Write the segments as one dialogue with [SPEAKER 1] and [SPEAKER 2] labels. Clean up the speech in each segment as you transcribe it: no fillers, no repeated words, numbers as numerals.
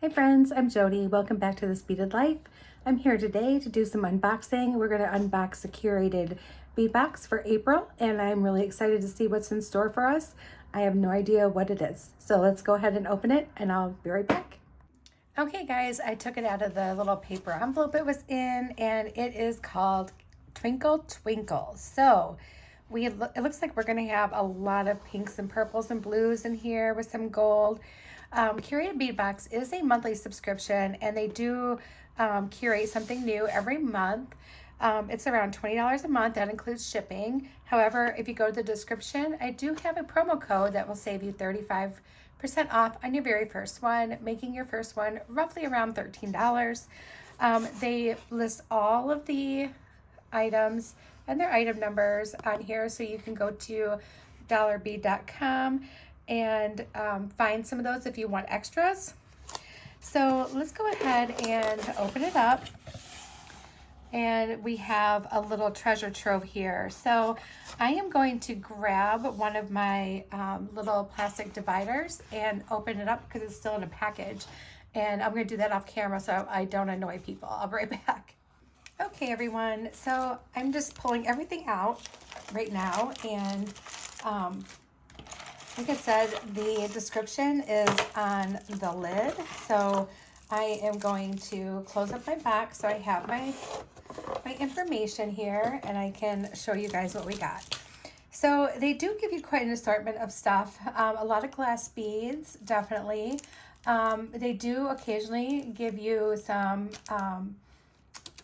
[SPEAKER 1] Hey friends, I'm Jody. Welcome back to This Beaded Life. I'm here today to do some unboxing. We're going to unbox a curated bead box for April, and I'm really excited to see what's in store for us. I have no idea what it is. So let's go ahead and open it, and I'll be right back. Okay guys, I took it out of the little paper envelope it was in, and it is called Twinkle Twinkle. So it looks like we're going to have a lot of pinks and purples and blues in here with some gold. Curated Bead Box is a monthly subscription, and they do curate something new every month. It's around $20 a month. That includes shipping. However, if you go to the description, I do have a promo code that will save you 35% off on your very first one, making your first one roughly around $13. They list all of the items and their item numbers on here, so you can go to dollarbead.com and find some of those if you want extras. So let's go ahead and open it up. And we have a little treasure trove here. So I am going to grab one of my little plastic dividers and open it up because it's still in a package. And I'm going to do that off camera so I don't annoy people. I'll be right back. Okay, everyone. So I'm just pulling everything out right now. And like I said, the description is on the lid. So I am going to close up my box so I have my information here and I can show you guys what we got. So they do give you quite an assortment of stuff. A lot of glass beads, definitely. They do occasionally give you some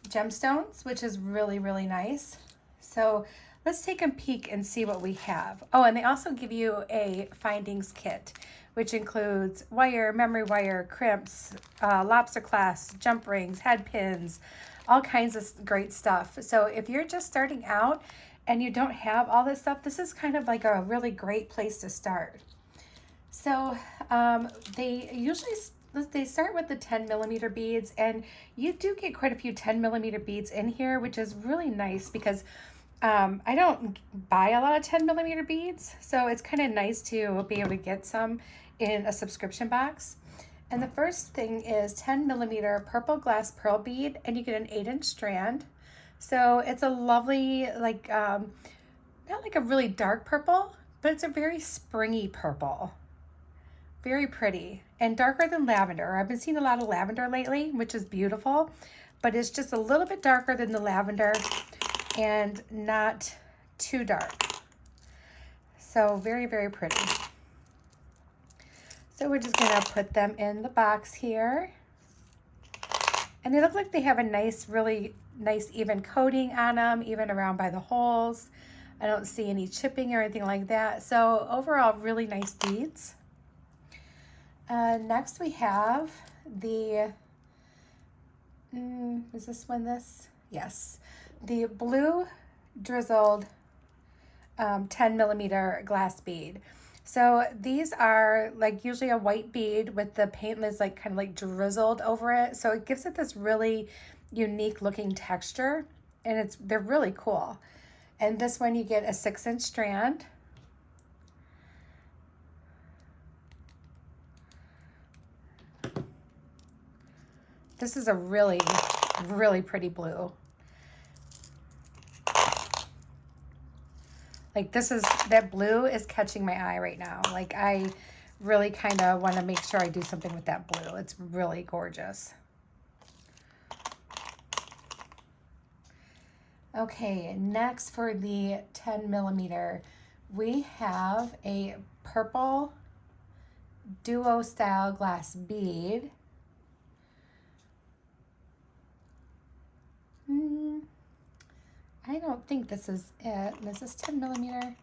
[SPEAKER 1] gemstones, which is really, really nice. So let's take a peek and see what we have. Oh, and they also give you a findings kit, which includes wire, memory wire, crimps, lobster clasps, jump rings, head pins, all kinds of great stuff. So if you're just starting out and you don't have all this stuff, this is kind of like a really great place to start. So they start with the 10mm beads, and you do get quite a few 10mm beads in here, which is really nice because I don't buy a lot of 10mm beads, so it's kind of nice to be able to get some in a subscription box. And the first thing is 10mm purple glass pearl bead, and you get an 8-inch strand. So it's a lovely, like, not like a really dark purple, but it's a very springy purple. Very pretty and darker than lavender. I've been seeing a lot of lavender lately, which is beautiful, but it's just a little bit darker than the lavender and not too dark. So very, very pretty. So we're just gonna put them in the box here. And they look like they have a nice, really nice even coating on them, even around by the holes. I don't see any chipping or anything like that. So overall, really nice beads. Next we have the, is this one this? Yes. The blue drizzled 10mm glass bead. So these are like usually a white bead with the paint is like kind of like drizzled over it. So it gives it this really unique looking texture, and they're really cool. And this one you get a 6-inch strand. This is a really, really pretty blue. Like that blue is catching my eye right now. Like I really kind of want to make sure I do something with that blue. It's really gorgeous. Okay, next for the 10mm, we have a purple duo style glass bead. I don't think this is it. Is this 10mm?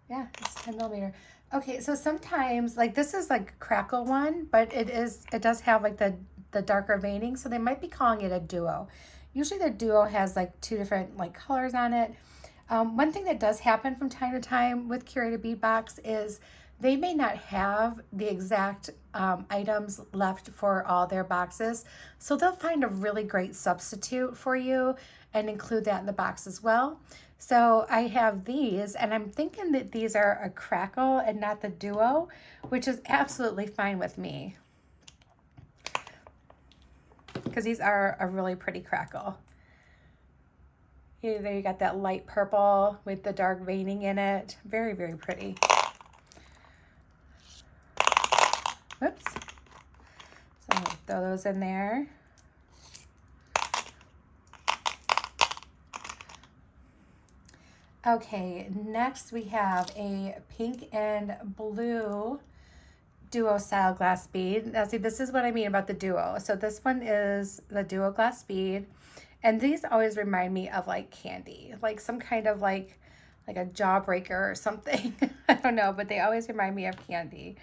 [SPEAKER 1] Yeah, it's 10mm. Okay, so sometimes, like this is like a crackle one, but it does have like the darker veining, so they might be calling it a duo. Usually the duo has like 2 different like colors on it. One thing that does happen from time to time with Curated Bead Box is they may not have the exact items left for all their boxes. So they'll find a really great substitute for you and include that in the box as well. So I have these, and I'm thinking that these are a crackle and not the duo, which is absolutely fine with me. because these are a really pretty crackle. Here, there you got that light purple with the dark veining in it. Very, very pretty. Whoops. So I'm gonna throw those in there. Okay, next we have a pink and blue duo style glass bead. Now see, this is what I mean about the duo. So this one is the duo glass bead. And these always remind me of like candy, like some kind of like a jawbreaker or something. I don't know, but they always remind me of candy.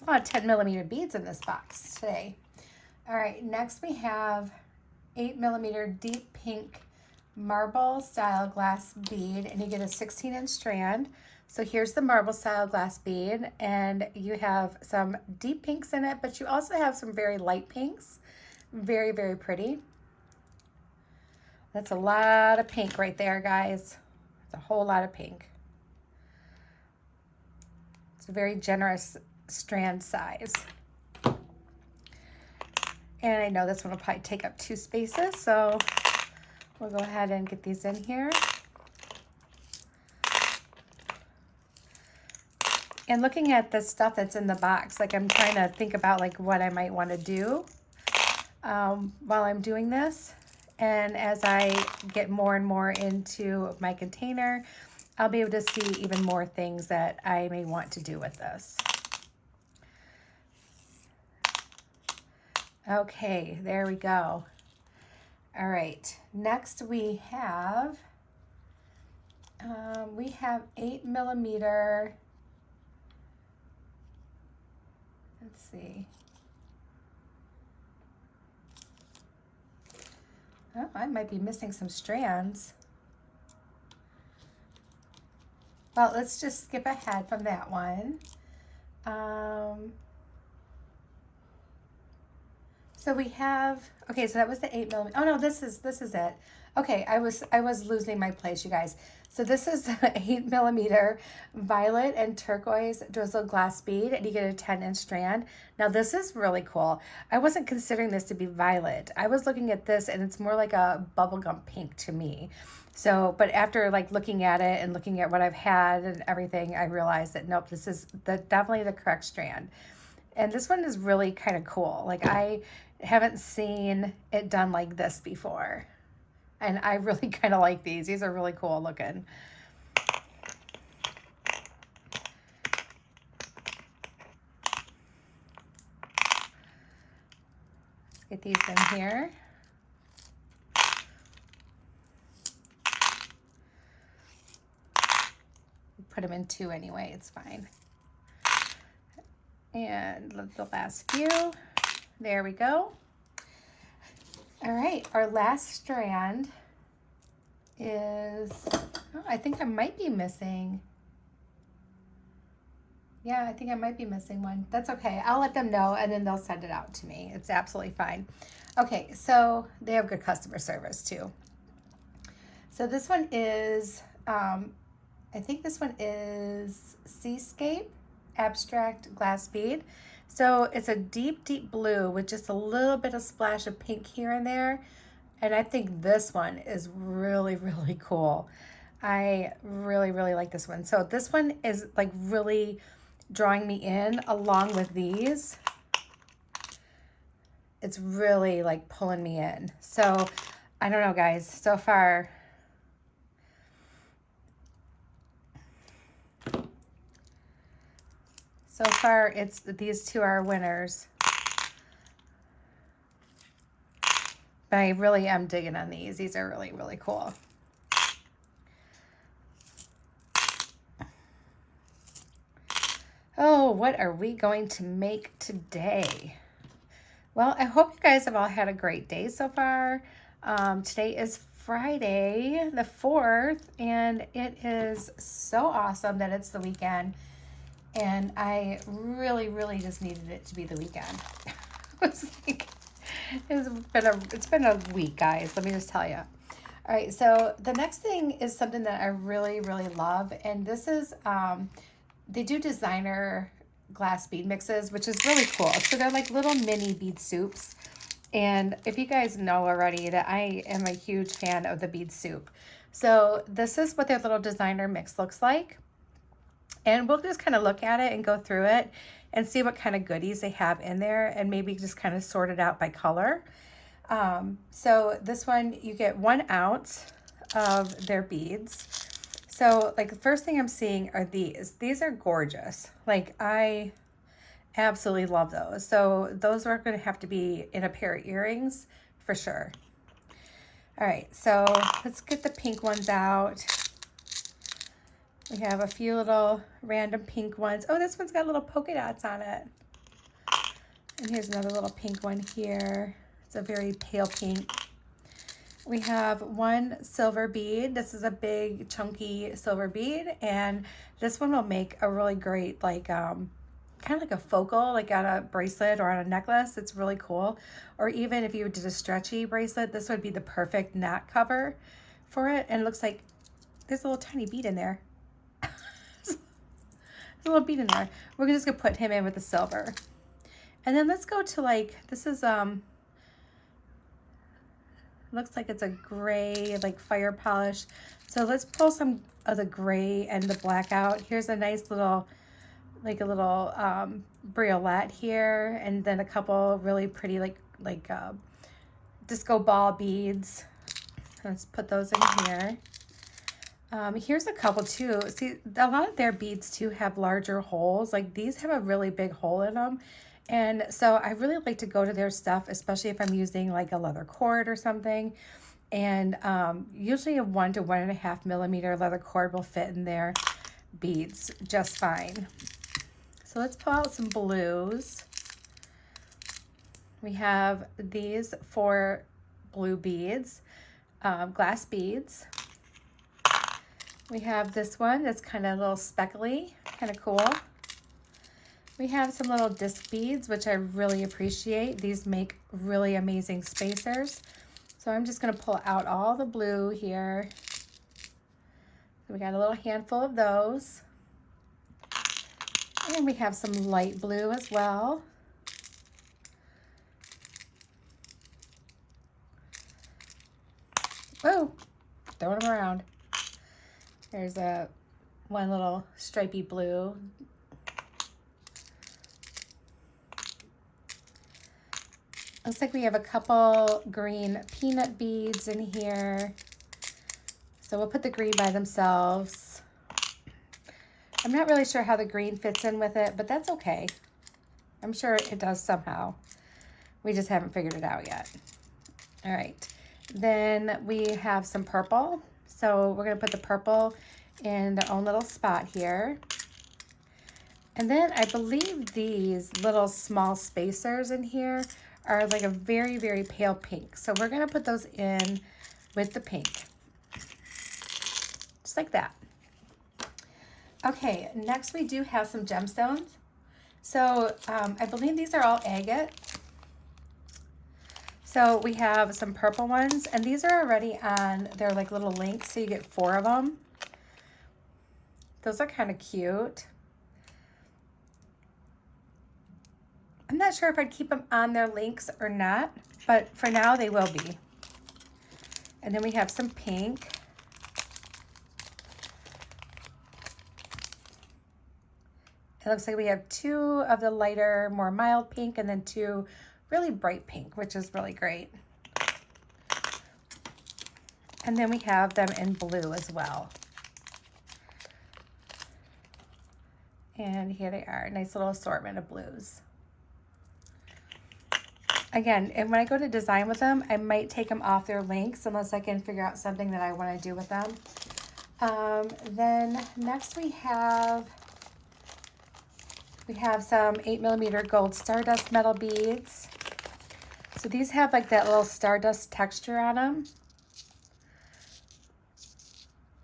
[SPEAKER 1] A lot of 10mm beads in this box today. All right, next we have 8mm deep pink marble style glass bead, and you get a 16-inch strand. So here's the marble style glass bead, and you have some deep pinks in it, but you also have some very light pinks. Very, very pretty. That's a lot of pink right there, guys. It's a whole lot of pink. It's a very generous strand size. And I know this one will probably take up 2 spaces, so we'll go ahead and get these in here. And looking at the stuff that's in the box, like I'm trying to think about like what I might want to do while I'm doing this. And as I get more and more into my container, I'll be able to see even more things that I may want to do with this. Okay, there we go. All right, next we have 8mm. Let's see. Oh, I might be missing some strands. Well, let's just skip ahead from that one. So we have, okay, so that was the 8mm. Oh no, this is it. Okay, I was losing my place, you guys. So this is the 8mm violet and turquoise drizzled glass bead, and you get a 10-inch strand. Now this is really cool. I wasn't considering this to be violet. I was looking at this and it's more like a bubblegum pink to me. So, but after like looking at it and looking at what I've had and everything, I realized that nope, this is definitely the correct strand. And this one is really kind of cool. Like I haven't seen it done like this before. And I really kind of like these. These are really cool looking. Let's get these in here. Put them in 2 anyway, it's fine. And the last few. There we go. All right, our last strand is, oh, I think I might be missing. Yeah, I think I might be missing one. That's okay. I'll let them know and then they'll send it out to me. It's absolutely fine. Okay, so they have good customer service too. So this one is, I think this one is Seascape Abstract Glass Bead. So it's a deep, deep blue with just a little bit of splash of pink here and there. And I think this one is really, really cool. I really, really like this one. So this one is like really drawing me in along with these. It's really like pulling me in. So I don't know, guys, so far. So far, it's these 2 are winners. But I really am digging on these. These are really, really cool. Oh, what are we going to make today? Well, I hope you guys have all had a great day so far. Today is Friday the 4th, and it is so awesome that it's the weekend. And I really, really just needed it to be the weekend. It was like, it's been a week, guys. Let me just tell you. All right, so the next thing is something that I really, really love, and this is they do designer glass bead mixes, which is really cool. So they're like little mini bead soups, and if you guys know already that I am a huge fan of the bead soup, so this is what their little designer mix looks like. And we'll just kind of look at it and go through it and see what kind of goodies they have in there, and maybe just kind of sort it out by color. So this one, you get 1 ounce of their beads. So like the first thing I'm seeing are these. These are gorgeous. Like I absolutely love those. So those are going to have to be in a pair of earrings for sure. All right, so let's get the pink ones out. We have a few little random pink ones. Oh, this one's got little polka dots on it. And here's another little pink one here. It's a very pale pink. We have 1 silver bead. This is a big chunky silver bead, and this one will make a really great like kind of like a focal, like on a bracelet or on a necklace. It's really cool. Or even if you did a stretchy bracelet, this would be the perfect knot cover for it. And it looks like there's a little tiny bead in there. There's a little bead in there. We're just gonna put him in with the silver. And then let's go to like, this is looks like it's a gray, like fire polish. So let's pull some of the gray and the black out. Here's a nice little, like a little briolette here, and then a couple really pretty like disco ball beads. Let's put those in here. Here's a couple too. See, a lot of their beads too have larger holes. Like these have a really big hole in them. And so I really like to go to their stuff, especially if I'm using like a leather cord or something. And usually a 1 to 1.5 millimeter leather cord will fit in their beads just fine. So let's pull out some blues. We have these 4 blue beads, glass beads. We have this one that's kind of a little speckly, kind of cool. We have some little disc beads, which I really appreciate. These make really amazing spacers. So I'm just going to pull out all the blue here. So we got a little handful of those. And we have some light blue as well. Whoa, throwing them around. There's one little stripy blue. Looks like we have a couple green peanut beads in here. So we'll put the green by themselves. I'm not really sure how the green fits in with it, but that's okay. I'm sure it does somehow. We just haven't figured it out yet. All right. Then we have some purple. So we're going to put the purple in their own little spot here. And then I believe these little small spacers in here are like a very, very pale pink. So we're going to put those in with the pink. Just like that. Okay, next we do have some gemstones. So I believe these are all agate. So we have some purple ones, and these are already on their like little links, so you get 4 of them. Those are kind of cute. I'm not sure if I'd keep them on their links or not, but for now they will be. And then we have some pink. It looks like we have 2 of the lighter, more mild pink, and then 2 really bright pink, which is really great. And then we have them in blue as well. And here they are, nice little assortment of blues. Again, and when I go to design with them, I might take them off their links unless I can figure out something that I want to do with them. Then next we have some 8mm gold stardust metal beads. So these have like that little stardust texture on them.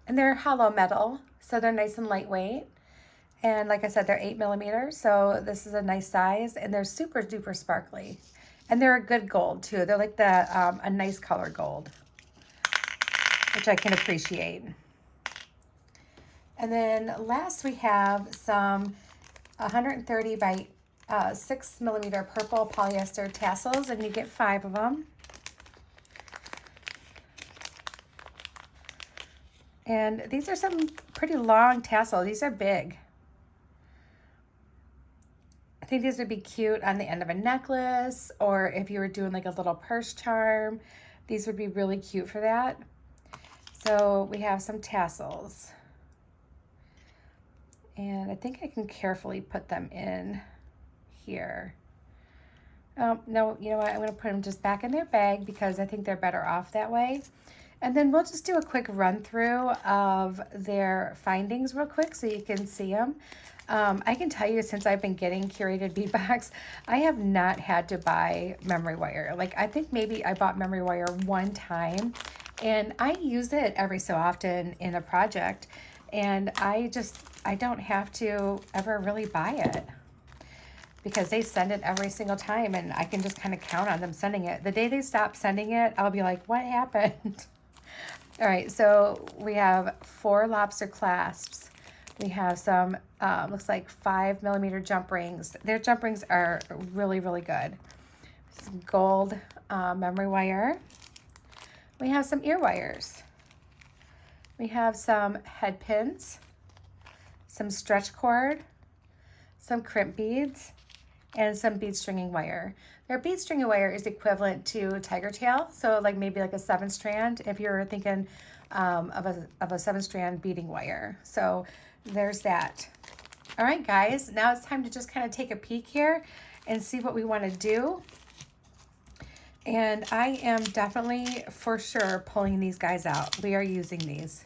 [SPEAKER 1] And they're hollow metal, so they're nice and lightweight. And like I said, they're 8 millimeters, so this is a nice size, and they're super duper sparkly. And they're a good gold too. They're like a nice color gold, which I can appreciate. And then last we have some 130 by 6 millimeter purple polyester tassels, and you get 5 of them. And these are some pretty long tassels. These are big. I think these would be cute on the end of a necklace, or if you were doing like a little purse charm, these would be really cute for that. So we have some tassels. And I think I can carefully put them in here. No, you know what? I'm going to put them just back in their bag because I think they're better off that way. And then we'll just do a quick run through of their findings real quick so you can see them. I can tell you, since I've been getting Curated Bead Box, I have not had to buy memory wire. Like, I think maybe I bought memory wire one time, and I use it every so often in a project, and I don't have to ever really buy it because they send it every single time, and I can just kind of count on them sending it. The day they stop sending it, I'll be like, what happened? All right, so we have 4 lobster clasps. We have some, looks like 5 millimeter jump rings. Their jump rings are really, really good. Some gold memory wire. We have some ear wires. We have some head pins, some stretch cord, some crimp beads, and some bead stringing wire. Their bead stringing wire is equivalent to tiger tail, so like maybe like a 7-strand if you're thinking of a 7-strand beading wire. So there's that. All right, guys, now it's time to just kind of take a peek here and see what we want to do. And I am definitely for sure pulling these guys out. We are using these.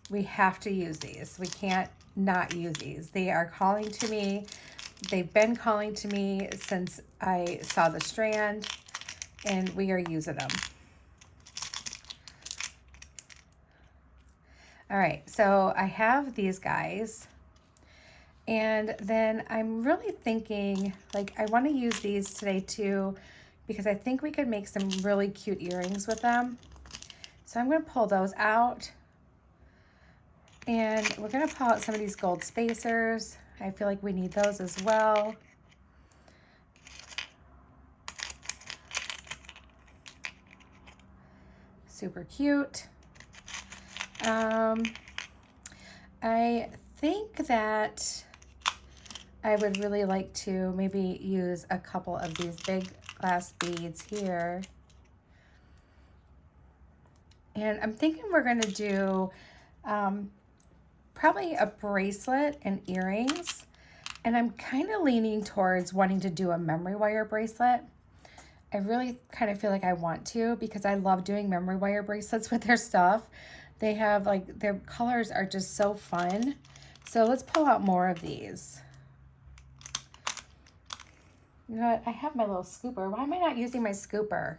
[SPEAKER 1] We have to use these. We can't not use these. They are calling to me. They've been calling to me since I saw the strand, and we are using them. All right, so I have these guys, and then I'm really thinking, like, I want to use these today too, because I think we could make some really cute earrings with them. So I'm going to pull those out, and we're going to pull out some of these gold spacers. I feel like we need those as well. Super cute. I think that I would really like to maybe use a couple of these big glass beads here. And I'm thinking we're going to do probably a bracelet and earrings. And I'm kind of leaning towards wanting to do a memory wire bracelet. I really kind of feel like I want to, because I love doing memory wire bracelets with their stuff. They have, like, their colors are just so fun. So let's pull out more of these. You know what? I have my little scooper. Why am I not using my scooper?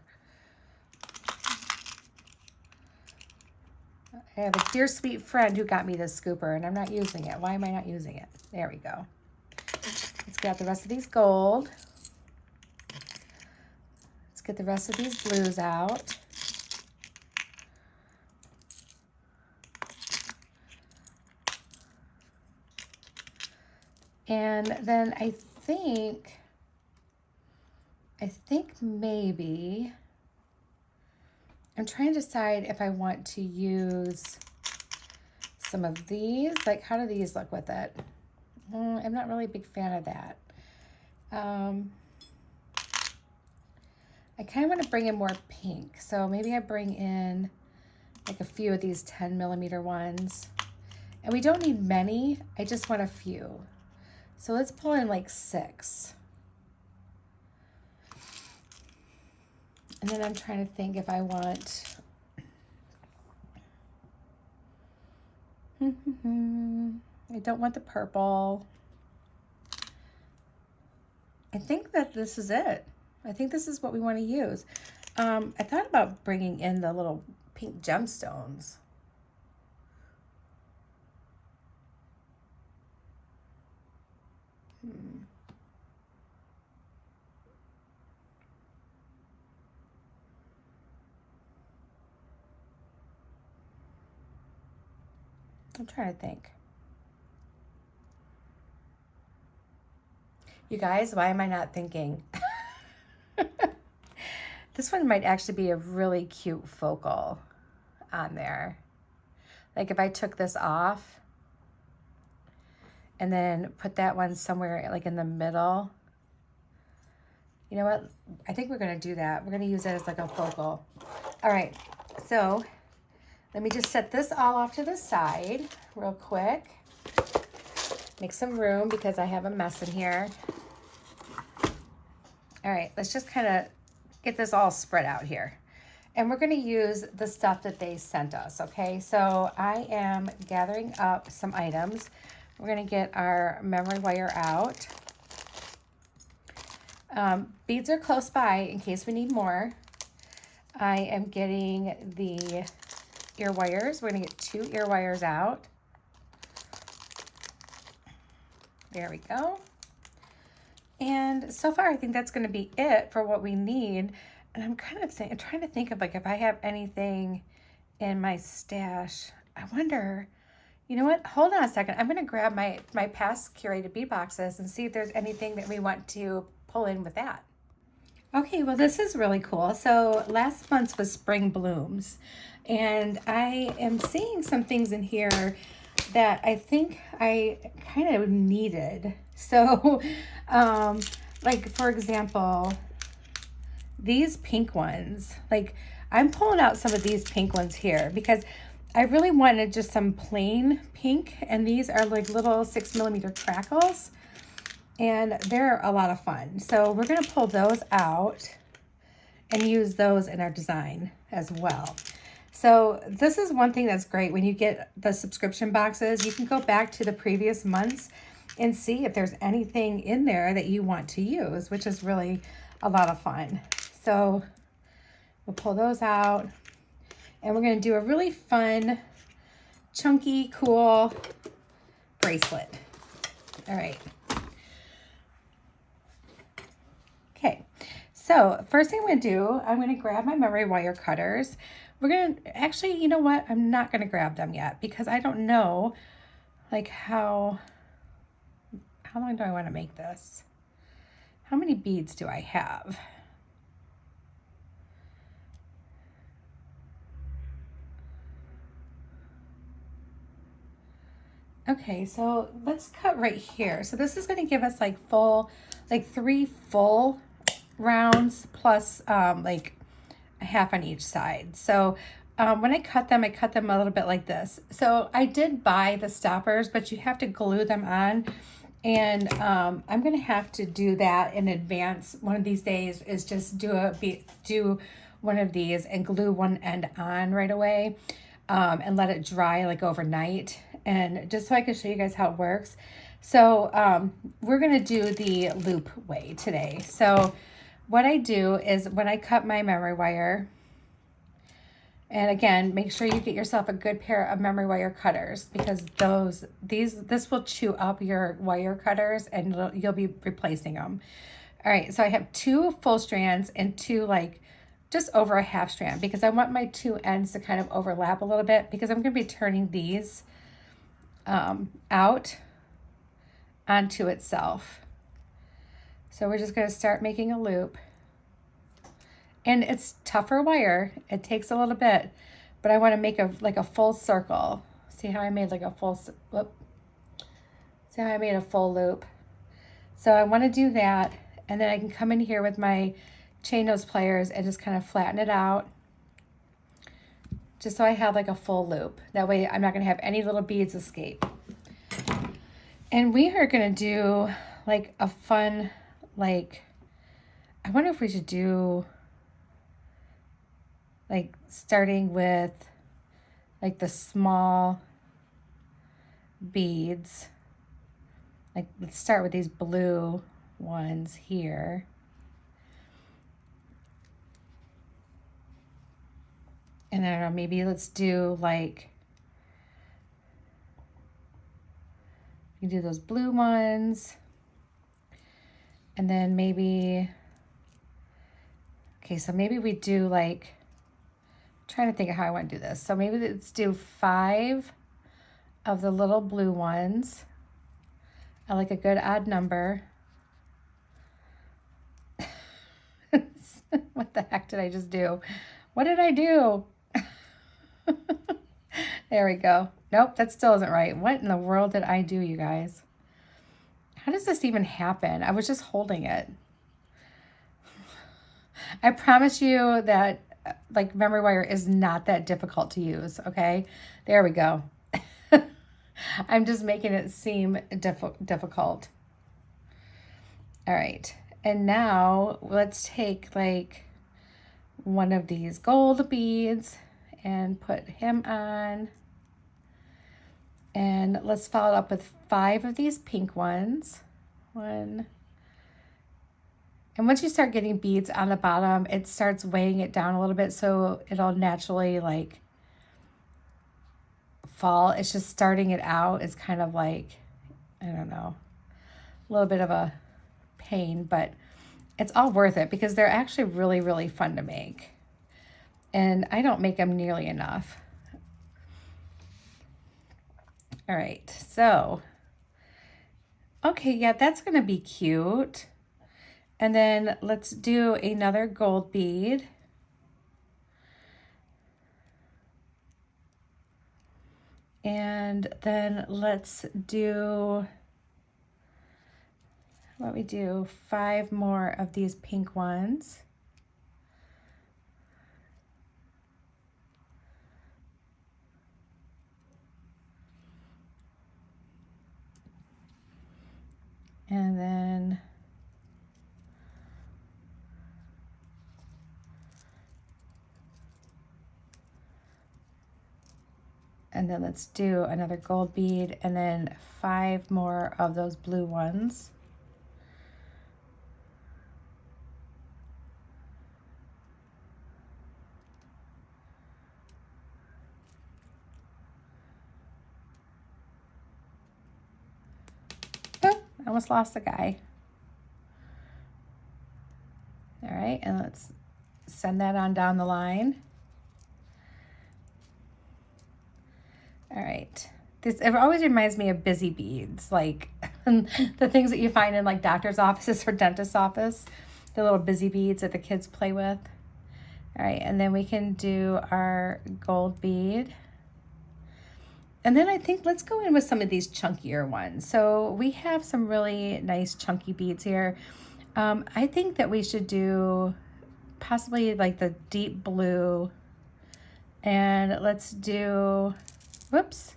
[SPEAKER 1] I have a dear sweet friend who got me this scooper, and I'm not using it. Why am I not using it? There we go. Let's get out the rest of these gold. Let's get the rest of these blues out. And then I think maybe I'm trying to decide if I want to use some of these. Like, how do these look with it? I'm not really a big fan of that. I kind of want to bring in more pink. So maybe I bring in like a few of these 10 millimeter ones. And we don't need many. I just want a few. So let's pull in like 6. And then I'm trying to think if I want... I don't want the purple. I think that this is it. I think this is what we want to use. I thought about bringing in the little pink gemstones. I'm trying to think. You guys, why am I not thinking? This one might actually be a really cute focal on there. Like if I took this off and then put that one somewhere like in the middle. You know what? I think we're gonna do that. We're gonna use that as like a focal. All right, so let me just set this all off to the side real quick. Make some room because I have a mess in here. All right, let's just kind of get this all spread out here. And we're gonna use the stuff that they sent us, okay? So I am gathering up some items. We're gonna get our memory wire out. Beads are close by in case we need more. I am getting the ear wires. We're gonna get 2 ear wires out. There we go. And so far, I think that's going to be it for what we need. And I'm trying to think of like if I have anything in my stash. I wonder, you know what? Hold on a second. I'm going to grab my past curated bead boxes and see if there's anything that we want to pull in with that. Okay, well, this is really cool. So last month was Spring Blooms, and I am seeing some things in here that I think I kind of needed. So, like for example, these pink ones, like I'm pulling out some of these pink ones here because I really wanted just some plain pink, and these are like little 6mm crackles, and they're a lot of fun. So we're gonna pull those out and use those in our design as well. So this is one thing that's great when you get the subscription boxes. You can go back to the previous months and see if there's anything in there that you want to use, which is really a lot of fun. So we'll pull those out, and we're going to do a really fun, chunky, cool bracelet. All right. Okay. So first thing I'm going to do, I'm going to grab my memory wire cutters. We're going to actually, you know what? I'm not going to grab them yet because I don't know like how long do I want to make this? How many beads do I have? Okay, so let's cut right here. So this is going to give us like 3 full rounds plus like a half on each side. So when I cut them a little bit like this. So I did buy the stoppers, but you have to glue them on. And I'm going to have to do that in advance. One of these days is just do one of these and glue one end on right away and let it dry like overnight. And just so I can show you guys how it works. So we're going to do the loop way today. So what I do is when I cut my memory wire, and again, make sure you get yourself a good pair of memory wire cutters because this will chew up your wire cutters and you'll be replacing them. All right, so I have 2 full strands and 2 like just over a half strand because I want my 2 ends to kind of overlap a little bit because I'm going to be turning these out onto itself. So we're just going to start making a loop. And it's tougher wire. It takes a little bit, but I want to make a full circle. See how I made like a full, see how I made a full loop? So I want to do that, and then I can come in here with my chain nose pliers and just kind of flatten it out, just so I have like a full loop. That way I'm not going to have any little beads escape. And we are going to do like a fun, like, I wonder if we should do like starting with like the small beads. Like let's start with these blue ones here. And I don't know, maybe let's do like, you do those blue ones. And then maybe, okay, so maybe we do like, trying to think of how I want to do this. So maybe let's do 5 of the little blue ones. I like a good odd number. What the heck did I just do? What did I do? There we go. Nope, that still isn't right. What in the world did I do, you guys? How does this even happen? I was just holding it. I promise you that like memory wire is not that difficult to use, okay? There we go. I'm just making it seem difficult. All right. And now let's take like one of these gold beads and put him on. And let's follow up with 5 of these pink ones. 1. And once you start getting beads on the bottom, it starts weighing it down a little bit, so it'll naturally like fall. It's just starting it out is kind of like, I don't know, a little bit of a pain, but it's all worth it because they're actually really, really fun to make. And I don't make them nearly enough. All right, so, okay, yeah, that's gonna be cute. And then let's do another gold bead. And then let's do, how about we do 5 more of these pink ones. And then let's do another gold bead and then 5 more of those blue ones. Oh, I almost lost the guy. All right, and let's send that on down the line. All right. It always reminds me of busy beads, like the things that you find in like doctor's offices or dentist's office, the little busy beads that the kids play with. All right, and then we can do our gold bead. And then I think let's go in with some of these chunkier ones. So we have some really nice chunky beads here. I think that we should do possibly like the deep blue, and let's do, whoops.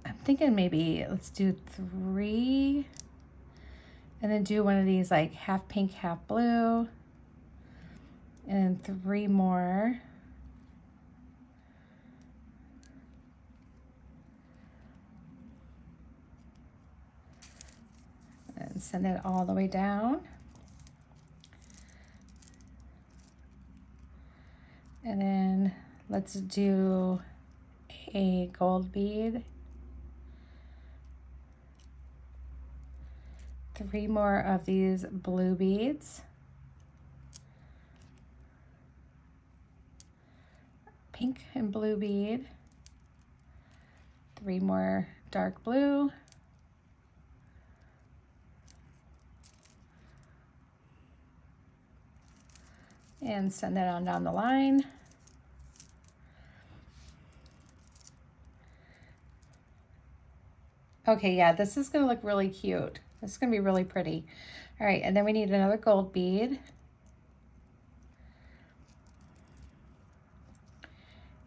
[SPEAKER 1] I'm thinking maybe let's do 3 and then do one of these like half pink, half blue, and then 3 more. And send it all the way down. And then let's do a gold bead. 3 more of these blue beads. Pink and blue bead. 3 more dark blue. And send that on down the line. Okay, yeah, this is gonna look really cute. This is gonna be really pretty. All right, and then we need another gold bead.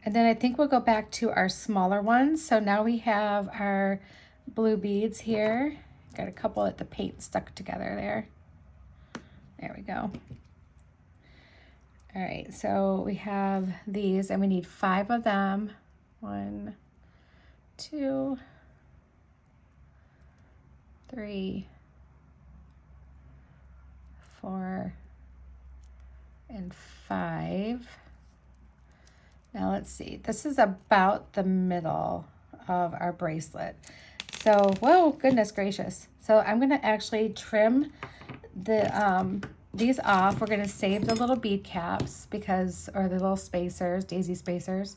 [SPEAKER 1] And then I think we'll go back to our smaller ones. So now we have our blue beads here. Got a couple at the paint stuck together there. There we go. All right, so we have these and we need 5 of them. 1, 2, 3, 4, and 5. Now let's see, this is about the middle of our bracelet. So, whoa, goodness gracious. So I'm gonna actually trim these off. We're gonna save the little bead caps or the little spacers, daisy spacers.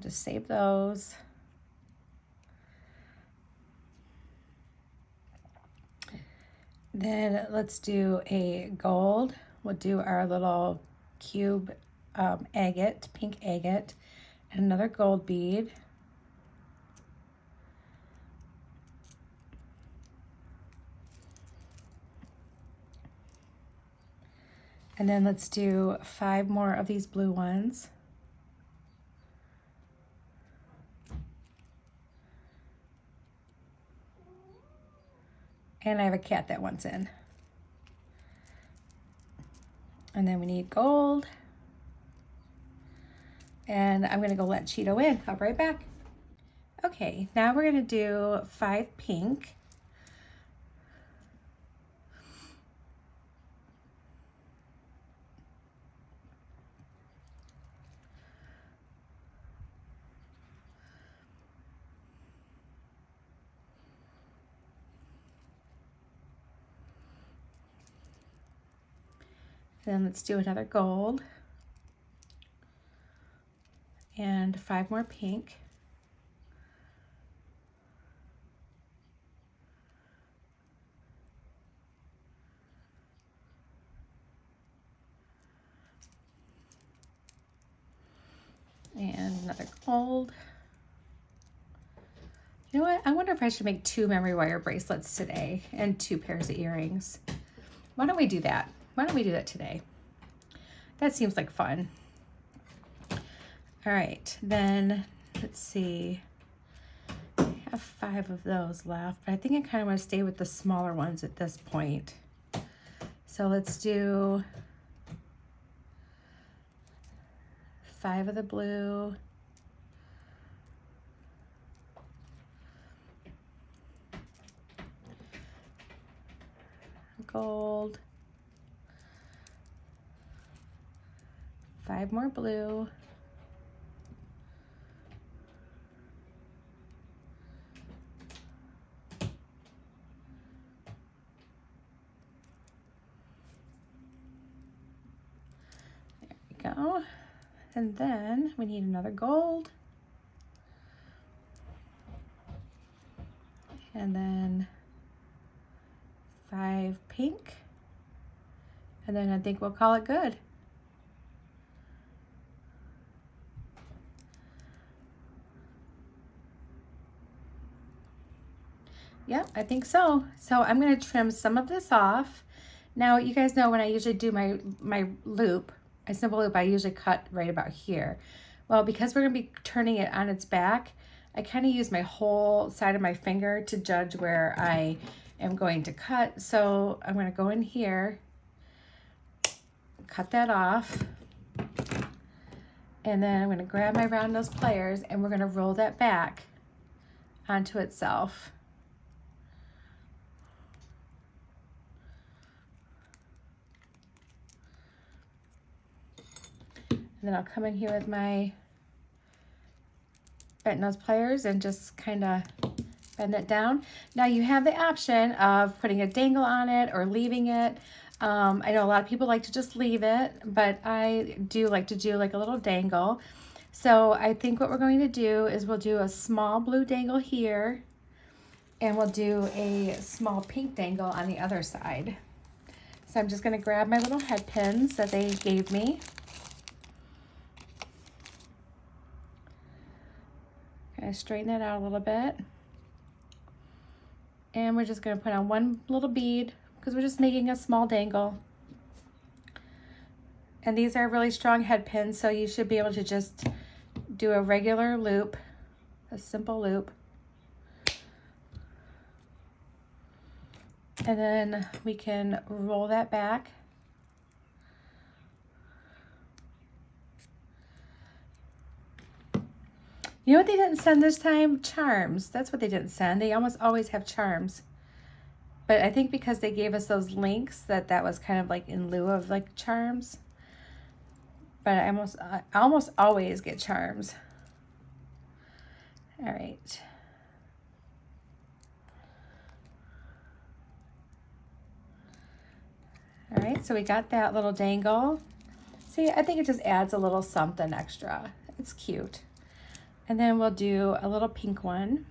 [SPEAKER 1] Just save those. Then let's do a gold. We'll do our little cube agate, pink agate, and another gold bead. And then let's do 5 more of these blue ones. And I have a cat that wants in. And then we need gold. And I'm gonna go let Cheeto in. I'll be right back. Okay, now we're gonna do 5 pink. Then let's do another gold and 5 more pink. And another gold. You know what? I wonder if I should make 2 memory wire bracelets today and 2 pairs of earrings. Why don't we do that? Why don't we do that today? That seems like fun. All right, then let's see. I have 5 of those left, but I think I kind of want to stay with the smaller ones at this point. So let's do 5 of the blue. Gold. 5 more blue. There we go. And then we need another gold. And then 5 pink. And then I think we'll call it good. Yep, I think so. So I'm going to trim some of this off. Now, you guys know when I usually do my loop, my simple loop, I usually cut right about here. Well, because we're going to be turning it on its back, I kind of use my whole side of my finger to judge where I am going to cut. So I'm going to go in here, cut that off, and then I'm going to grab my round nose pliers and we're going to roll that back onto itself. And then I'll come in here with my bent nose pliers and just kind of bend it down. Now you have the option of putting a dangle on it or leaving it. I know a lot of people like to just leave it, but I do like to do like a little dangle. So I think what we're going to do is we'll do a small blue dangle here and we'll do a small pink dangle on the other side. So I'm just going to grab my little head pins that they gave me. Kind of straighten that out a little bit. And we're just going to put on one little bead because we're just making a small dangle. And these are really strong head pins, so you should be able to just do a regular loop, a simple loop. And then we can roll that back. You know what they didn't send this time? Charms. That's what they didn't send. They almost always have charms. But I think because they gave us those links that was kind of like in lieu of like charms. But I almost always get charms. All right. All right, so we got that little dangle. See, I think it just adds a little something extra. It's cute. And then we'll do a little pink one.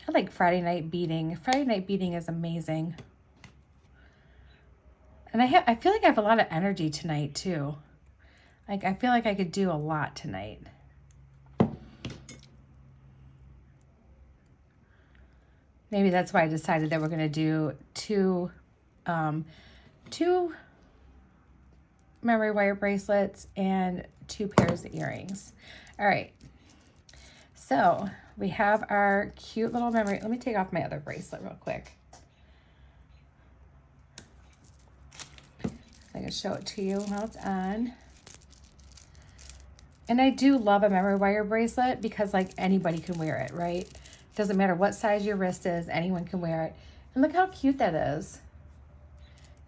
[SPEAKER 1] I like Friday night beading. Friday night beading is amazing. And I feel like I have a lot of energy tonight too. Like I feel like I could do a lot tonight. Maybe that's why I decided that we're gonna do two memory wire bracelets and 2 pairs of earrings. All right, so we have our cute little memory. Let me take off my other bracelet real quick. I can show it to you while it's on. And I do love a memory wire bracelet because like anybody can wear it, right? Doesn't matter what size your wrist is, anyone can wear it. And look how cute that is.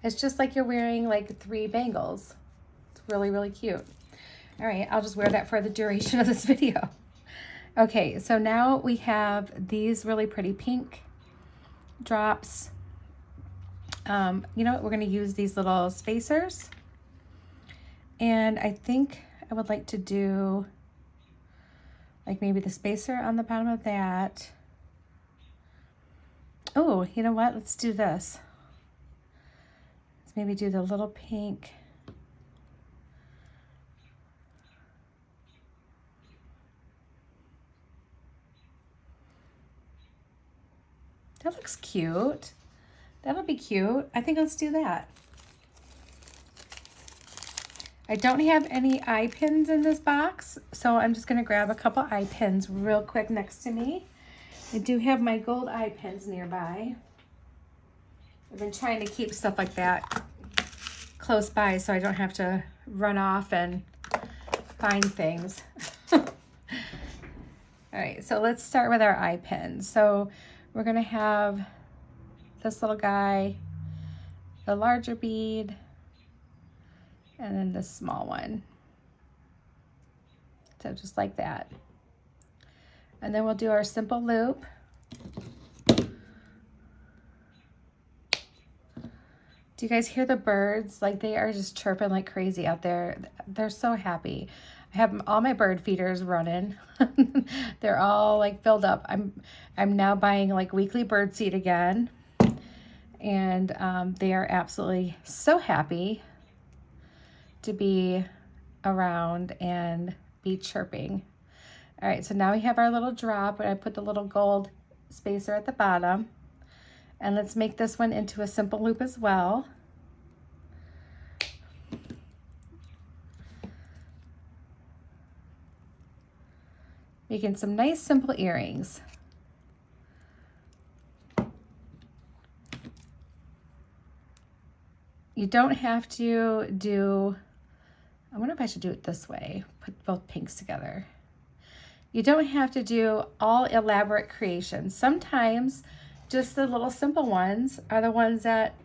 [SPEAKER 1] It's just like you're wearing like 3 bangles. It's really, really cute. All right, I'll just wear that for the duration of this video. Okay, so now we have these really pretty pink drops. You know what, we're gonna use these little spacers. And I think I would like to do like maybe the spacer on the bottom of that. Oh, you know what, let's do this. Let's maybe do the little pink. That looks cute. That'll be cute. I think let's do that. I don't have any eye pins in this box, so I'm just gonna grab a couple eye pins real quick next to me. I do have my gold eye pins nearby. I've been trying to keep stuff like that close by so I don't have to run off and find things. All right, so let's start with our eye pins. So we're gonna have this little guy, the larger bead, and then this small one. So just like that. And then we'll do our simple loop. Do you guys hear the birds? Like they are just chirping like crazy out there. They're so happy. I have all my bird feeders running. They're all like filled up. I'm now buying like weekly bird seed again. And they are absolutely so happy to be around and be chirping. All right, so now we have our little drop, and I put the little gold spacer at the bottom. And let's make this one into a simple loop as well. Making some nice simple earrings. You don't have to do, I wonder if I should do it this way, put both pinks together. You don't have to do all elaborate creations. Sometimes just the little simple ones are the ones that,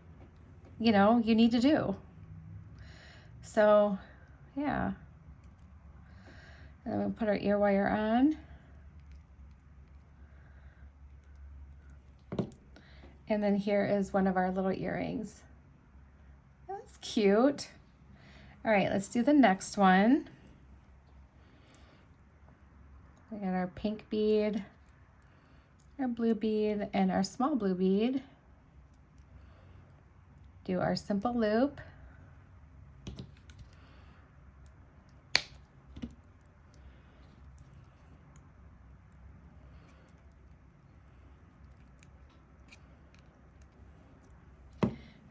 [SPEAKER 1] you know, you need to do. So, yeah. And then we'll put our ear wire on. And then here is one of our little earrings. That's cute. All right, let's do the next one. We got our pink bead, our blue bead, and our small blue bead. Do our simple loop.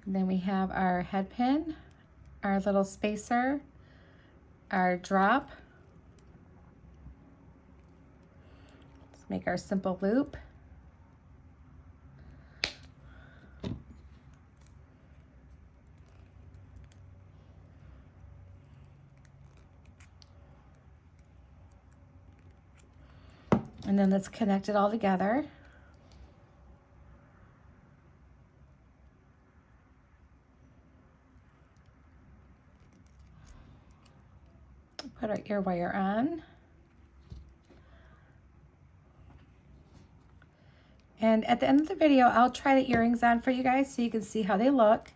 [SPEAKER 1] And then we have our head pin, our little spacer, our drop. Let's make our simple loop. And then let's connect it all together. Put our ear wire on. And at the end of the video, I'll try the earrings on for you guys so you can see how they look.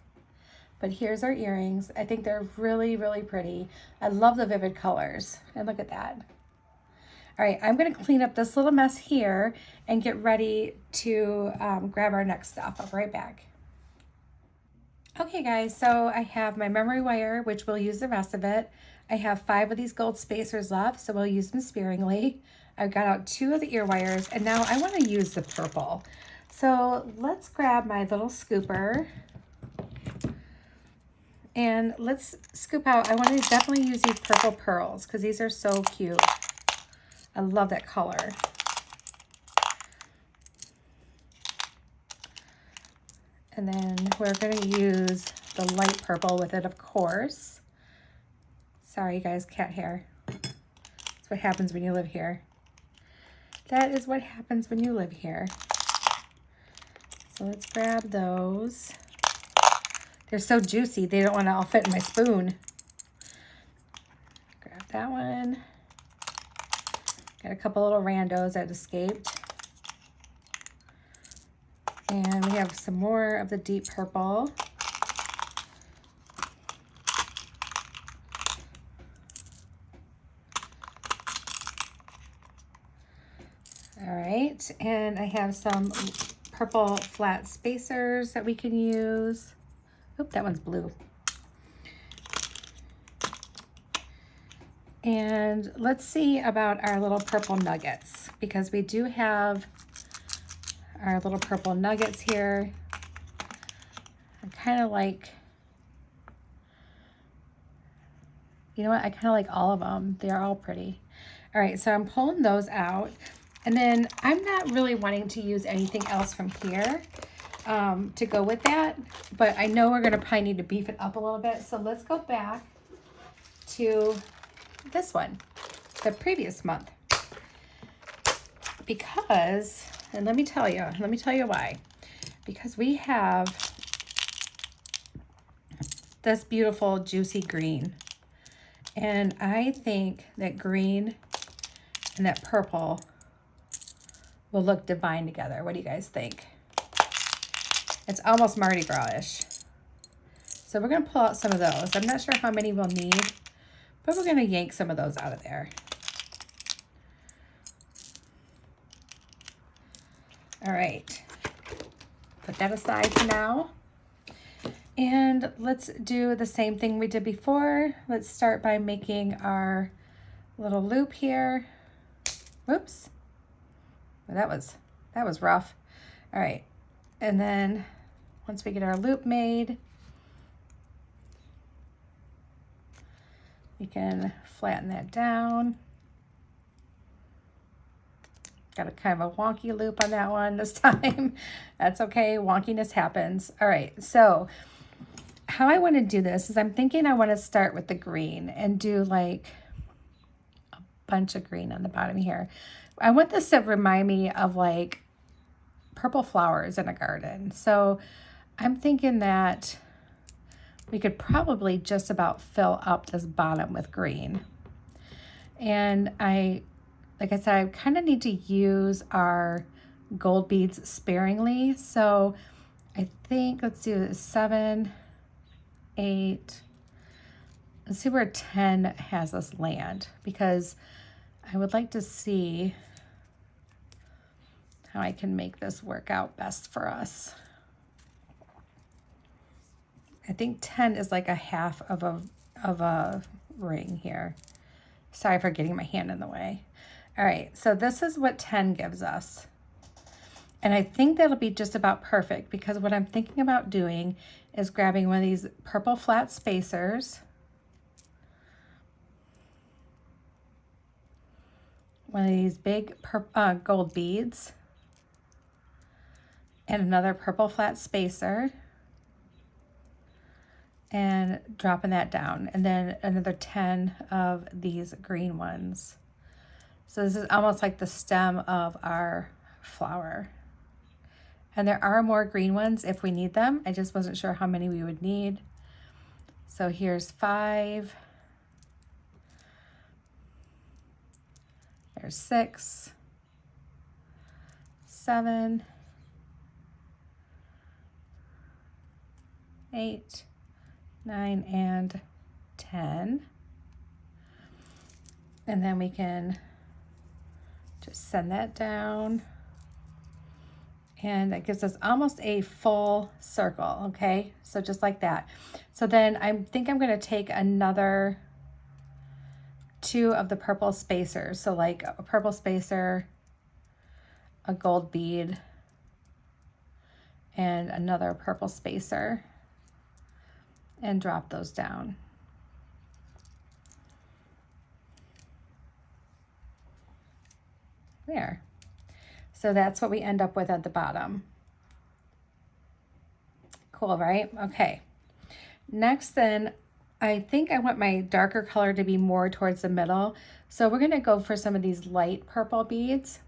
[SPEAKER 1] But here's our earrings. I think they're really, really pretty. I love the vivid colors. And look at that. All right, I'm gonna clean up this little mess here and get ready to grab our next stuff. I'll be right back. Okay guys, so I have my memory wire, which we'll use the rest of it. I have 5 of these gold spacers left, so we'll use them sparingly. I've got out 2 of the ear wires, and now I wanna use the purple. So let's grab my little scooper and let's scoop out. I wanna definitely use these purple pearls because these are so cute. I love that color. And then we're gonna use the light purple with it, of course. Sorry, you guys, cat hair. That's what happens when you live here. That is what happens when you live here. So let's grab those. They're so juicy, they don't wanna all fit in my spoon. Grab that one. Got a couple little randos that escaped. And we have some more of the deep purple. All right, and I have some purple flat spacers that we can use. Oh, that one's blue. And let's see about our little purple nuggets, because we do have our little purple nuggets here. I kind of like, you know what? I kind of like all of them. They're all pretty. All right, so I'm pulling those out. And then I'm not really wanting to use anything else from here to go with that, but I know we're gonna probably need to beef it up a little bit. So let's go back to this one, the previous month. Because, and let me tell you why. Because we have this beautiful juicy green. And I think that green and that purple will look divine together. What do you guys think? It's almost Mardi Gras-ish. So we're gonna pull out some of those. I'm not sure how many we'll need, but we're gonna yank some of those out of there. All right, put that aside for now. And let's do the same thing we did before. Let's start by making our little loop here. Whoops. That was rough. All right, and then once we get our loop made, we can flatten that down. Got a kind of a wonky loop on that one this time. That's okay, wonkiness happens. All right, so how I want to do this is I'm thinking I want to start with the green and do like a bunch of green on the bottom here. I want this to remind me of like purple flowers in a garden. So I'm thinking that we could probably just about fill up this bottom with green. And like I said, I kind of need to use our gold beads sparingly. So I think, let's do 7, 8, let's see where 10 has us land, because I would like to see how I can make this work out best for us. I think 10 is like a half of a ring here. Sorry for getting my hand in the way. All right, so this is what 10 gives us. And I think that'll be just about perfect, because what I'm thinking about doing is grabbing one of these purple flat spacers, one of these big gold beads, and another purple flat spacer, and dropping that down, and then another 10 of these green ones. So this is almost like the stem of our flower. And there are more green ones if we need them. I just wasn't sure how many we would need. So here's 5. There's 6, 7, 8, 9, and 10. And then we can just send that down. And that gives us almost a full circle, okay? So just like that. So then I think I'm gonna take another 2 of the purple spacers. So like a purple spacer, a gold bead, and another purple spacer, and drop those down. There. So that's what we end up with at the bottom. Cool, right? Okay. Next then, I think I want my darker color to be more towards the middle. So we're gonna go for some of these light purple beads,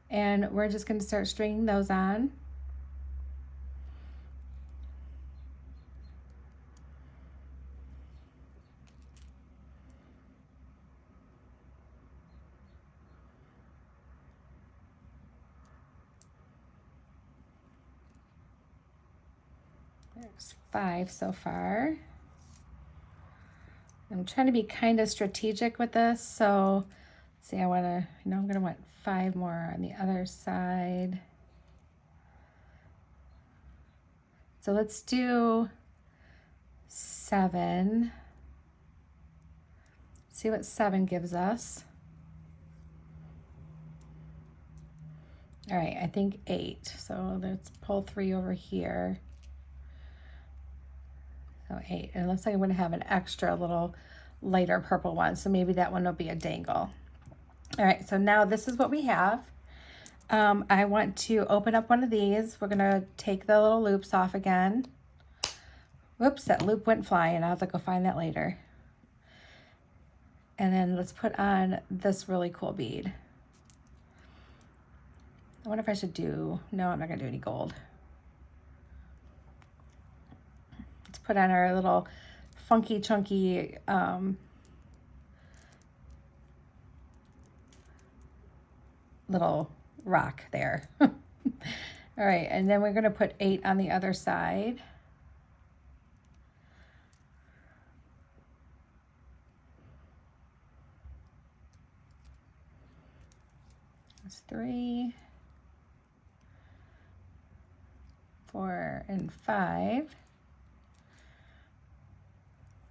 [SPEAKER 1] and we're just gonna start stringing those on. There's 5 so far. I'm trying to be kind of strategic with this. So let's see, I want to, I'm going to want 5 more on the other side. So let's do 7. See what 7 gives us. All right, I think 8. So let's pull 3 over here. So 8. And it looks like I'm going to have an extra little lighter purple one. So maybe that one will be a dangle. All right, so now this is what we have. I want to open up one of these. We're going to take the little loops off again. Whoops, that loop went flying. I'll have to go find that later. And then let's put on this really cool bead. I wonder if I should do, no, I'm not going to do any gold. Let's put on our little funky, chunky little rock there. All right, and then we're going to put 8 on the other side. That's 3, 4, and 5,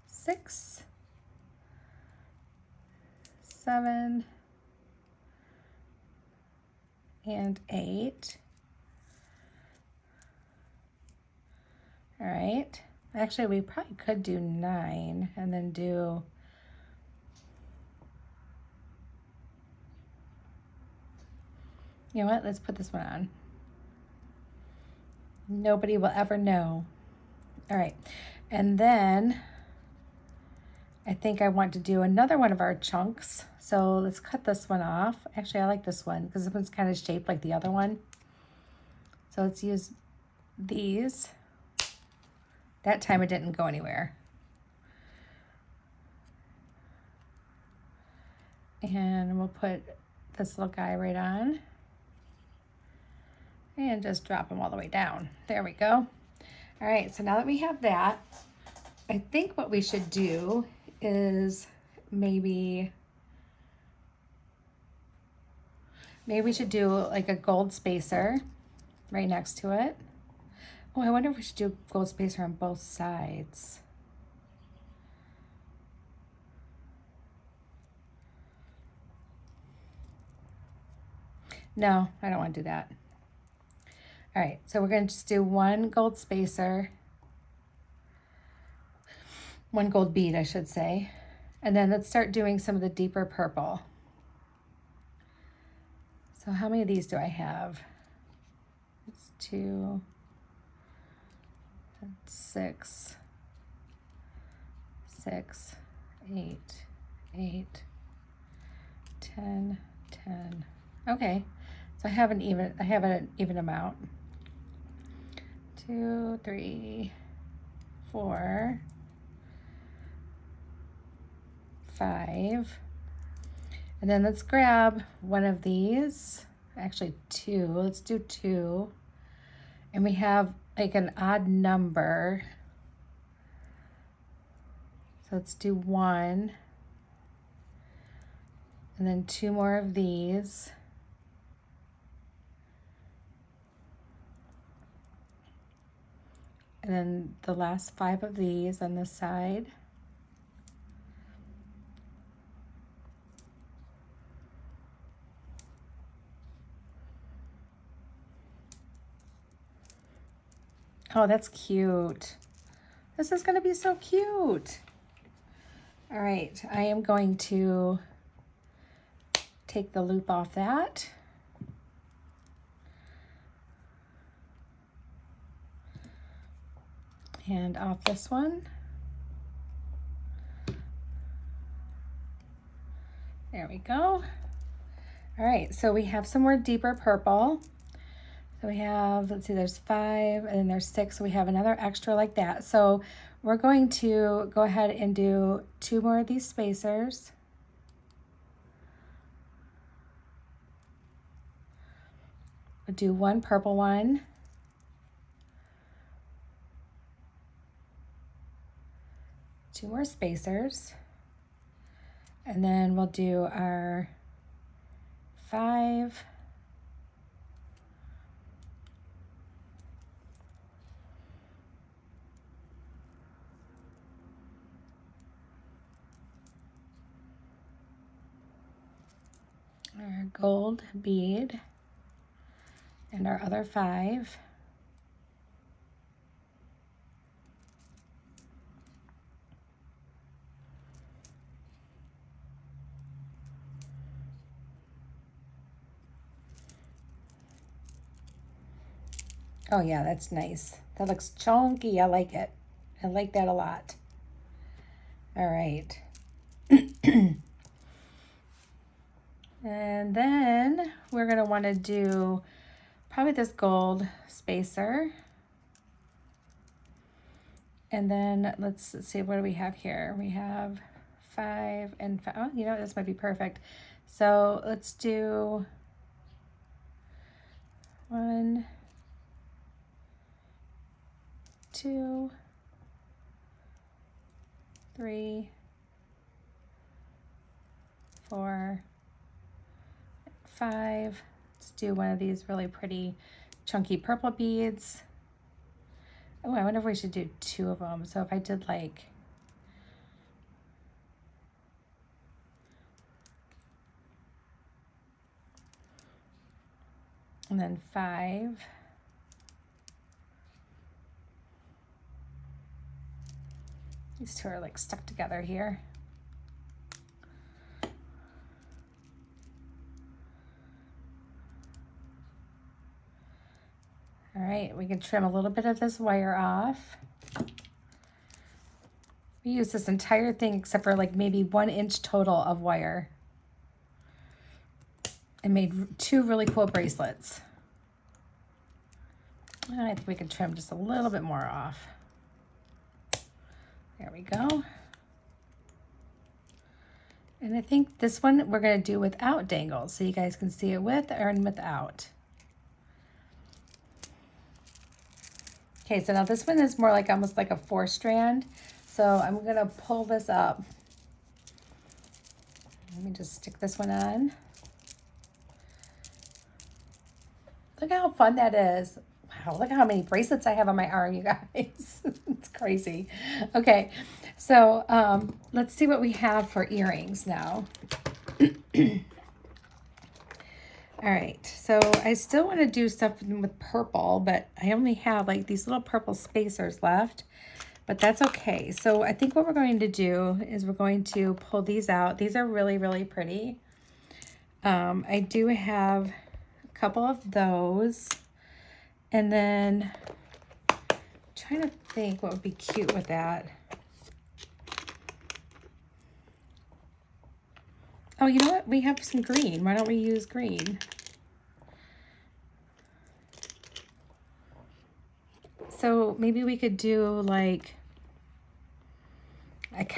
[SPEAKER 1] 6, 7, and 8. All right. Actually, we probably could do 9 and then do you know what? Let's put this one on. Nobody will ever know. All right. And then I think I want to do another one of our chunks. So let's cut this one off. Actually, I like this one because this one's kind of shaped like the other one. So let's use these. That time it didn't go anywhere. And we'll put this little guy right on. And just drop them all the way down. There we go. All right, so now that we have that, I think what we should do is maybe we should do like a gold spacer right next to it. Oh, I wonder if we should do gold spacer on both sides. No, I don't want to do that. All right, so we're going to just do one gold spacer, one gold bead, I should say. And then let's start doing some of the deeper purple. So how many of these do I have? It's 2, 6, 6, 8, 8, 10, 10. Okay, so I have an even amount. 2, 3, 4, 5. And then let's grab one of these, actually 2. Let's do 2. And we have like an odd number. So let's do 1. And then 2 more of these. And then the last 5 of these on this side. Oh, that's cute. This is going to be so cute. All right, I am going to take the loop off that. And off this one. There we go. All right, so we have some more deeper purple. So we have, let's see, there's 5 and then there's 6. So we have another extra like that. So we're going to go ahead and do 2 more of these spacers. We'll do 1 purple one. 2 more spacers. And then we'll do our 5. Our gold bead and our other 5. Oh yeah, that's nice. That looks chunky. I like it. I like that a lot. All right. And then we're going to want to do probably this gold spacer. And then let's see, what do we have here? We have 5 and 5. Oh, you know, this might be perfect. So let's do 1, 2, 3, 4, 5. Let's do one of these really pretty chunky purple beads. Oh, I wonder if we should do 2 of them. So if I did like, and then 5. These 2 are like stuck together here. All right, we can trim a little bit of this wire off. We use this entire thing except for like maybe 1 inch total of wire. I made 2 really cool bracelets. And I think we can trim just a little bit more off. There we go. And I think this one we're going to do without dangles, so you guys can see it with or without. Okay, so now this one is more like almost like a 4-strand. So I'm going to pull this up. Let me just stick this one on. Look how fun that is. Wow, look how many bracelets I have on my arm, you guys. It's crazy. Okay, so let's see what we have for earrings now. All right, so I still want to do stuff with purple, but I only have like these little purple spacers left, but that's okay. So I think what we're going to do is we're going to pull these out. These are really, really pretty. I do have a couple of those. And then I'm trying to think what would be cute with that. Oh, you know what? We have some green. Why don't we use green? So maybe we could do like,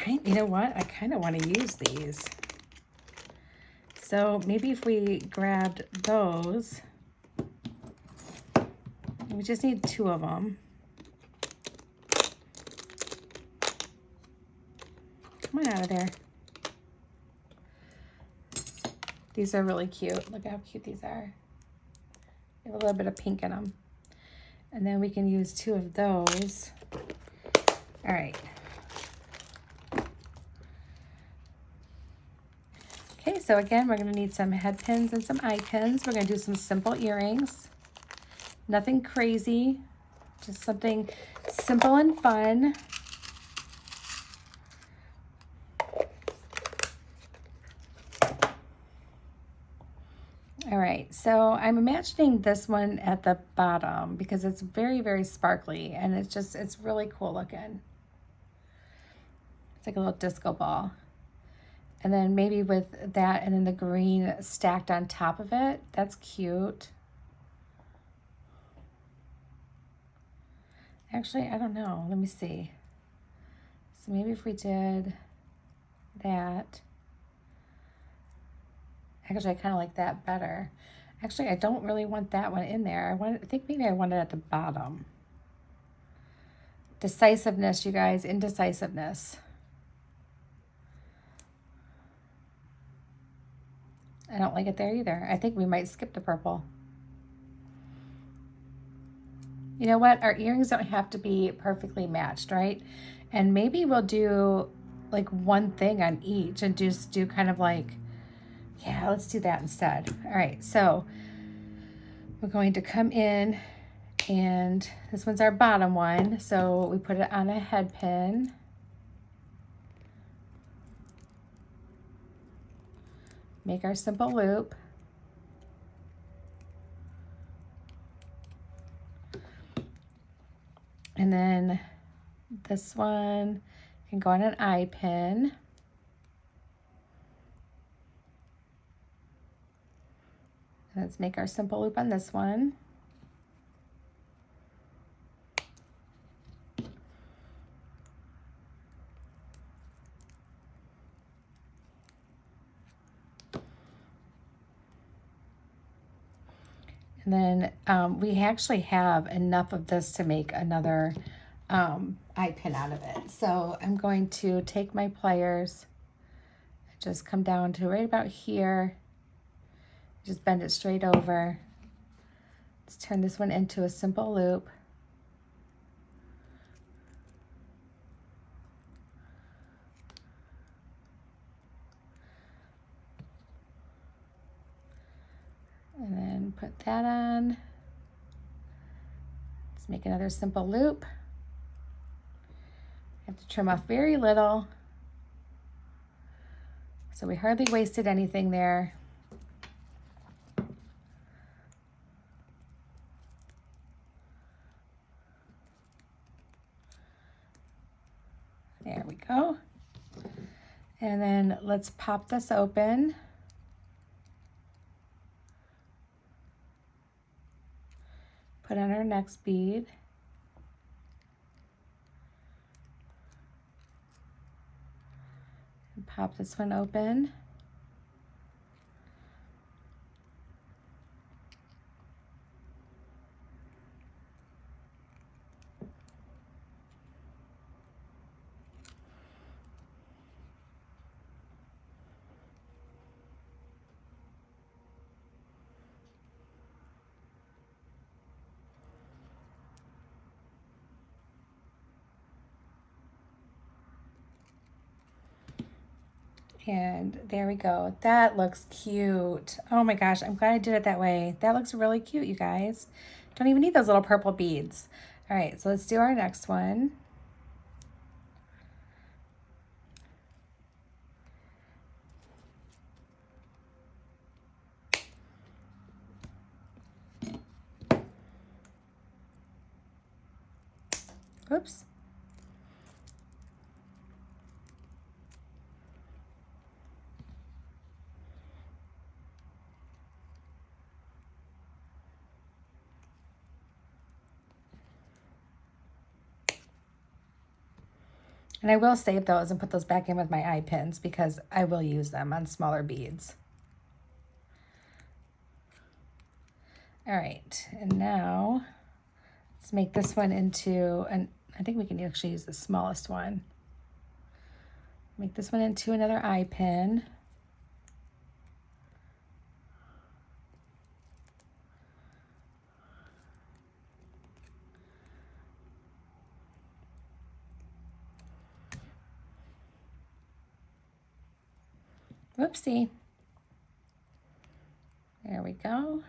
[SPEAKER 1] you know what? I kind of want to use these. So maybe if we grabbed those, we just need 2 of them. Come on out of there. These are really cute. Look how cute these are. They have a little bit of pink in them. And then we can use 2 of those. All right. Okay, so again, we're gonna need some head pins and some eye pins. We're gonna do some simple earrings. Nothing crazy, just something simple and fun. All right, so I'm imagining this one at the bottom because it's very, very sparkly and it's really cool looking. It's like a little disco ball. And then maybe with that and then the green stacked on top of it, that's cute. Actually, I don't know, let me see. So maybe if we did that. Actually, I kind of like that better. Actually, I don't really want that one in there. I think maybe I want it at the bottom. Decisiveness, you guys, indecisiveness. I don't like it there either. I think we might skip the purple. You know what? Our earrings don't have to be perfectly matched, right? And maybe we'll do like one thing on each and just do kind of like, yeah, let's do that instead. All right, so we're going to come in and this one's our bottom one. So we put it on a head pin. Make our simple loop. And then this one can go on an eye pin. Let's make our simple loop on this one. And then we actually have enough of this to make another eye pin out of it. So I'm going to take my pliers, just come down to right about here. Just bend it straight over. Let's turn this one into a simple loop. And then put that on. Let's make another simple loop. I have to trim off very little. So we hardly wasted anything there. There we go. And then let's pop this open. Put on our next bead. And pop this one open. And there we go. That looks cute. Oh my gosh, I'm glad I did it that way. That looks really cute, you guys. Don't even need those little purple beads. All right, so let's do our next one. Oops. And I will save those and put those back in with my eye pins because I will use them on smaller beads. All right, and now let's make this one into I think we can actually use the smallest one. Make this one into another eye pin. Whoopsie. There we go.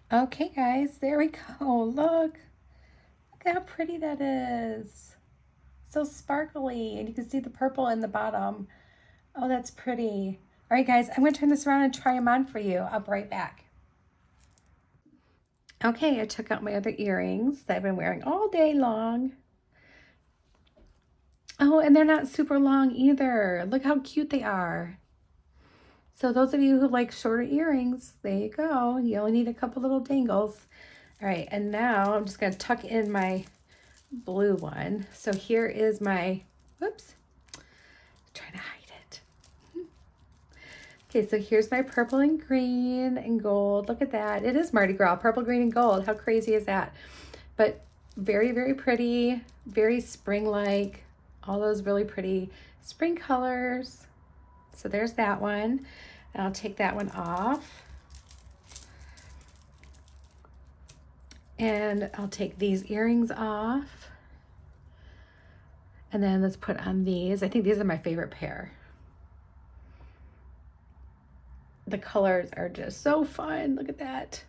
[SPEAKER 1] Okay, guys, there we go. Look how pretty that is. So sparkly, and you can see the purple in the bottom. Oh, that's pretty. All right, guys, I'm going to turn this around and try them on for you. I'll be right back. Okay, I took out my other earrings that I've been wearing all day long. Oh, and they're not super long either. Look how cute they are. So those of you who like shorter earrings, there you go. You only need a couple little dangles. All right, and now I'm just going to tuck in my blue one. So here is my, whoops, trying to hide it. Okay, so here's my purple and green and gold. Look at that. It is Mardi Gras, purple, green, and gold. How crazy is that? But very, very pretty, very spring-like. All those really pretty spring colors. So there's that one. And I'll take that one off. And I'll take these earrings off. And then let's put on these. I think these are my favorite pair. The colors are just so fun. Look at that.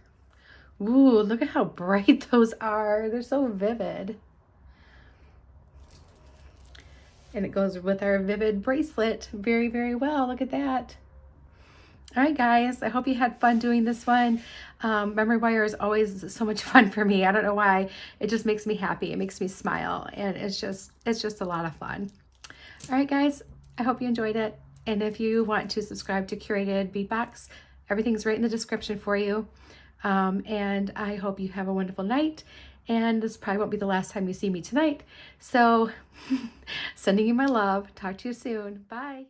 [SPEAKER 1] Ooh, look at how bright those are. They're so vivid. And it goes with our vivid bracelet very, very well. Look at that. All right, guys, I hope you had fun doing this one. Memory wire is always so much fun for me. I don't know why. It just makes me happy. It makes me smile. And it's just a lot of fun. All right, guys, I hope you enjoyed it. And if you want to subscribe to Curated Bead Box, everything's right in the description for you. And I hope you have a wonderful night. And this probably won't be the last time you see me tonight. So sending you my love. Talk to you soon. Bye.